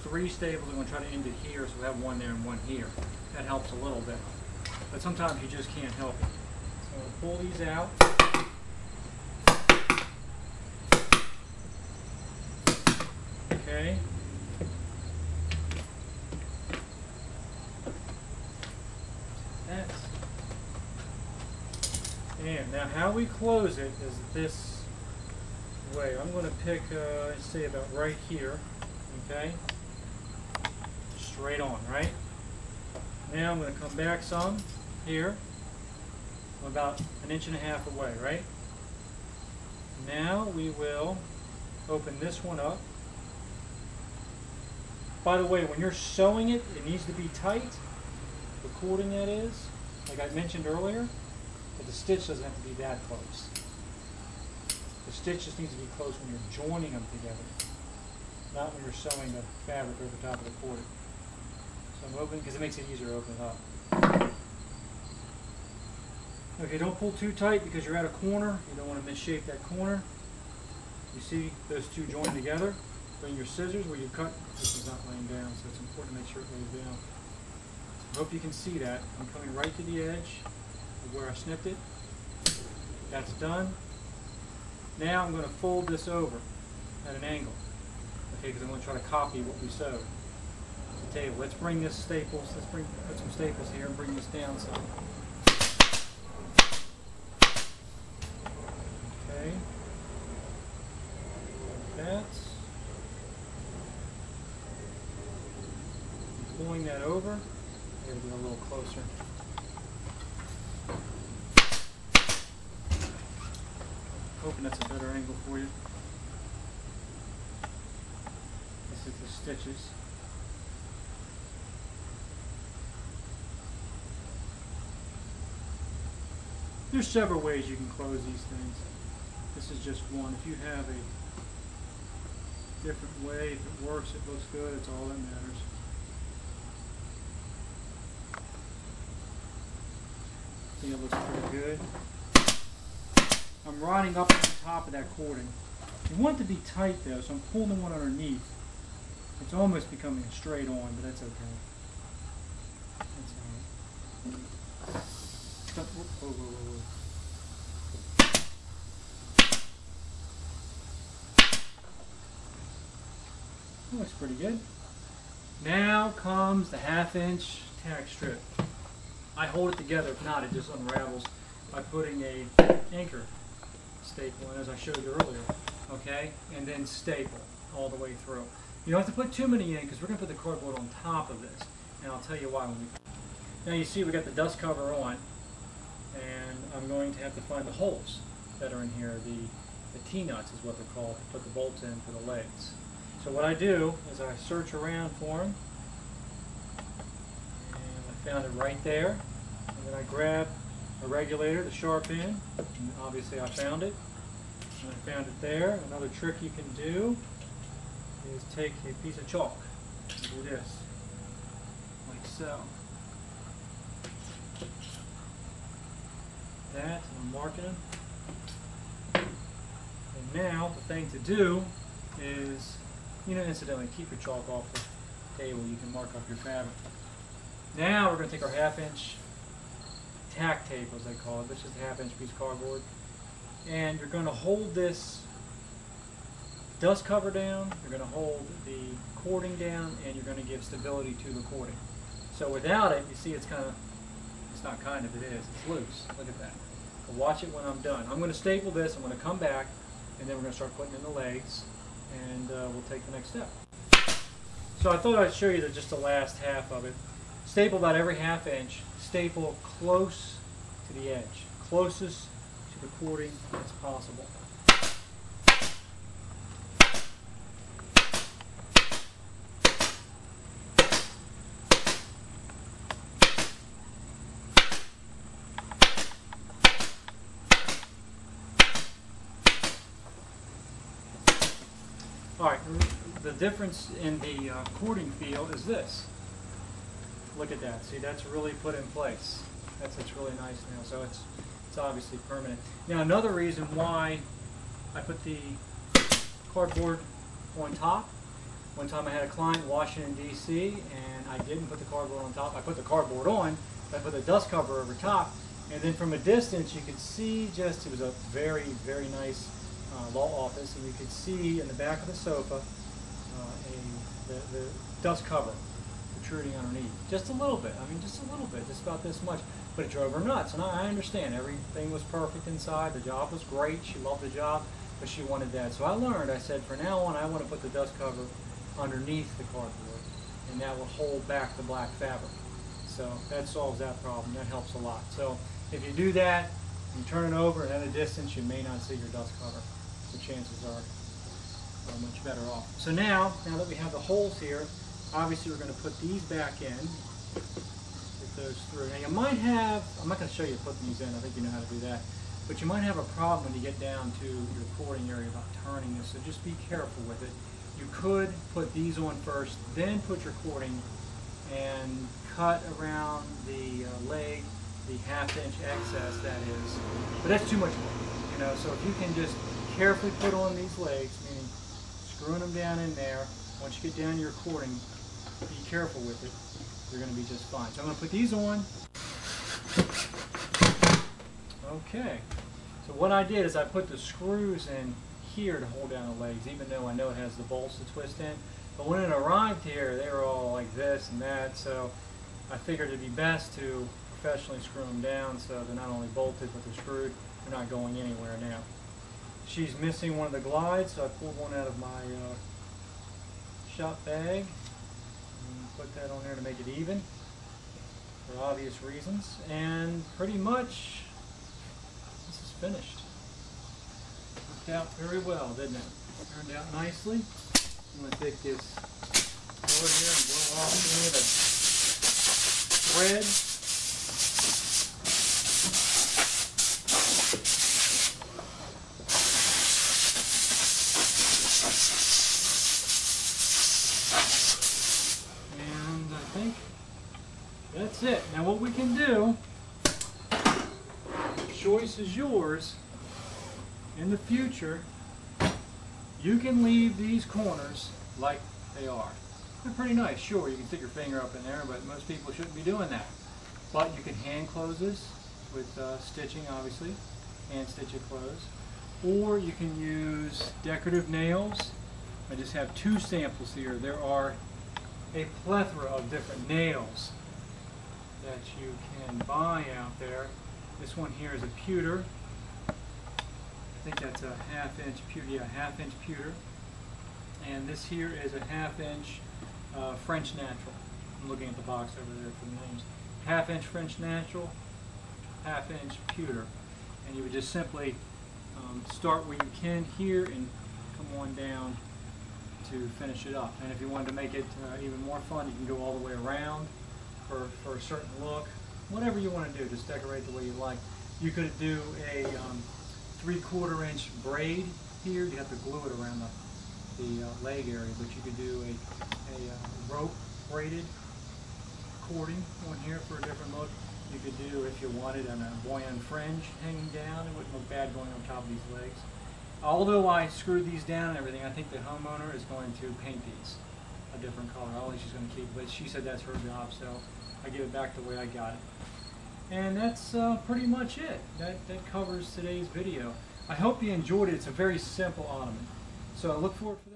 3 staples. I'm going to try to end it here, so we have one there and one here. That helps a little bit. But sometimes you just can't help it. So I'm going to pull these out. Okay. And now how we close it is this way. I'm going to pick, say about right here, okay? Straight on, right? Now I'm going to come back some here. I'm about 1.5 inches away, right? Now we will open this one up. By the way, when you're sewing it, it needs to be tight. The cording that is, like I mentioned earlier. But the stitch doesn't have to be that close. The stitch just needs to be close when you're joining them together, not when you're sewing the fabric over top of the cording. So I'm opening because it makes it easier to open it up. Okay, don't pull too tight because you're at a corner. You don't want to misshape that corner. You see those two join together. Bring your scissors where you cut. This is not laying down, so it's important to make sure it lays down. I hope you can see that. I'm coming right to the edge where I snipped it. That's done. Now I'm going to fold this over at an angle, okay, because I'm going to try to copy what we sewed at the table. Let's bring this staples, put some staples here and bring this down some. Okay, like that. Pulling that over. Maybe get a little closer. Hoping that's a better angle for you. This is the stitches. There's several ways you can close these things. This is just one. If you have a different way, if it works, it looks good, it's all that matters. I think it looks pretty good. I'm riding up on top of that cording. You want it to be tight though, so I'm pulling the one underneath. It's almost becoming a straight on, but that's okay. That's alright. Whoa, whoa, whoa, whoa. That looks pretty good. Now comes the 1/2 inch tack strip. I hold it together, if not it just unravels by putting a anchor staple in, as I showed you earlier, okay, and then staple all the way through. You don't have to put too many in because we're going to put the cardboard on top of this, and I'll tell you why when we. Now you see we got the dust cover on, and I'm going to have to find the holes that are in here. The T-nuts is what they're called, to put the bolts in for the legs. So what I do is I search around for them, and I found it right there, and then I grab a regulator, the sharp end, and obviously I found it, and I found it there. Another trick you can do is take a piece of chalk and do this, like so. That, and I'm marking them. And now the thing to do is, incidentally, keep your chalk off the table. You can mark up your fabric. Now we're going to take our 1/2 inch tack tape, as they call it, which is a 1/2 inch piece of cardboard, and you're going to hold this dust cover down, you're going to hold the cording down, and you're going to give stability to the cording. So without it, you see it is, it's loose. Look at that. But watch it when I'm done. I'm going to staple this, I'm going to come back, and then we're going to start putting in the legs, and we'll take the next step. So I thought I'd show you just the last half of it. Staple about every 1/2 inch. Staple close to the edge, closest to the cording as possible. Alright, the difference in the cording feel is this. Look at that. See, that's really put in place. It's really nice now, so it's obviously permanent. Now another reason why I put the cardboard on top One time I had a client in Washington, D.C., and I didn't put the cardboard on top. I put the cardboard on, but I put the dust cover over top. And then from a distance, you could see just, it was a very, very nice law office, and you could see in the back of the sofa the dust cover protruding underneath. Just a little bit. I mean, just a little bit, just about this much. But it drove her nuts, and I understand. Everything was perfect inside. The job was great. She loved the job, but she wanted that. So I learned, I said, from now on, I want to put the dust cover underneath the cardboard, and that will hold back the black fabric. So that solves that problem. That helps a lot. So if you do that, you turn it over, and at a distance, you may not see your dust cover. The chances are much better off. So now that we have the holes here, obviously we're going to put these back in. Get those through. Now you might have, I'm not going to show you putting these in, I think you know how to do that, but you might have a problem when you get down to your cording area about turning this, so just be careful with it. You could put these on first, then put your cording and cut around the leg, the half-inch excess that is, but that's too much work, you know, so if you can just carefully put on these legs, meaning screwing them down in there. Once you get down to your cording, be careful with it. You're going to be just fine. So I'm going to put these on. Okay. So what I did is I put the screws in here to hold down the legs, even though I know it has the bolts to twist in. But when it arrived here, they were all like this and that. So I figured it'd be best to professionally screw them down so they're not only bolted but they're screwed. They're not going anywhere now. She's missing one of the glides, so I pulled one out of my shop bag and put that on there to make it even for obvious reasons. And pretty much this is finished. Worked out very well, didn't it? Turned out nicely. I'm going to take this board here and blow off some of the thread. That's it. Now what we can do, choice is yours. In the future, you can leave these corners like they are. They're pretty nice, sure, you can stick your finger up in there, but most people shouldn't be doing that. But you can hand close this with stitching, obviously, hand stitch it closed. Or you can use decorative nails. I just have two samples here. There are a plethora of different nails that you can buy out there. This one here is a pewter. I think that's a half-inch pewter. Yeah, half-inch pewter. And this here is a half-inch French natural. I'm looking at the box over there for the names. Half-inch French natural, half-inch pewter. And you would just simply start where you can here and come on down to finish it up. And if you wanted to make it even more fun, you can go all the way around for a certain look. Whatever you want to do, just decorate the way you like. You could do a 3/4 inch braid here. You have to glue it around the leg area, but you could do a rope braided cording on here for a different look. You could do, if you wanted, a buoyant fringe hanging down. It wouldn't look bad going on top of these legs. Although I screwed these down and everything, I think the homeowner is going to paint these a different color. I don't think she's going to keep it, but she said that's her job, so I give it back the way I got it. And that's pretty much it. That covers today's video. I hope you enjoyed it. It's a very simple ornament. So I look forward to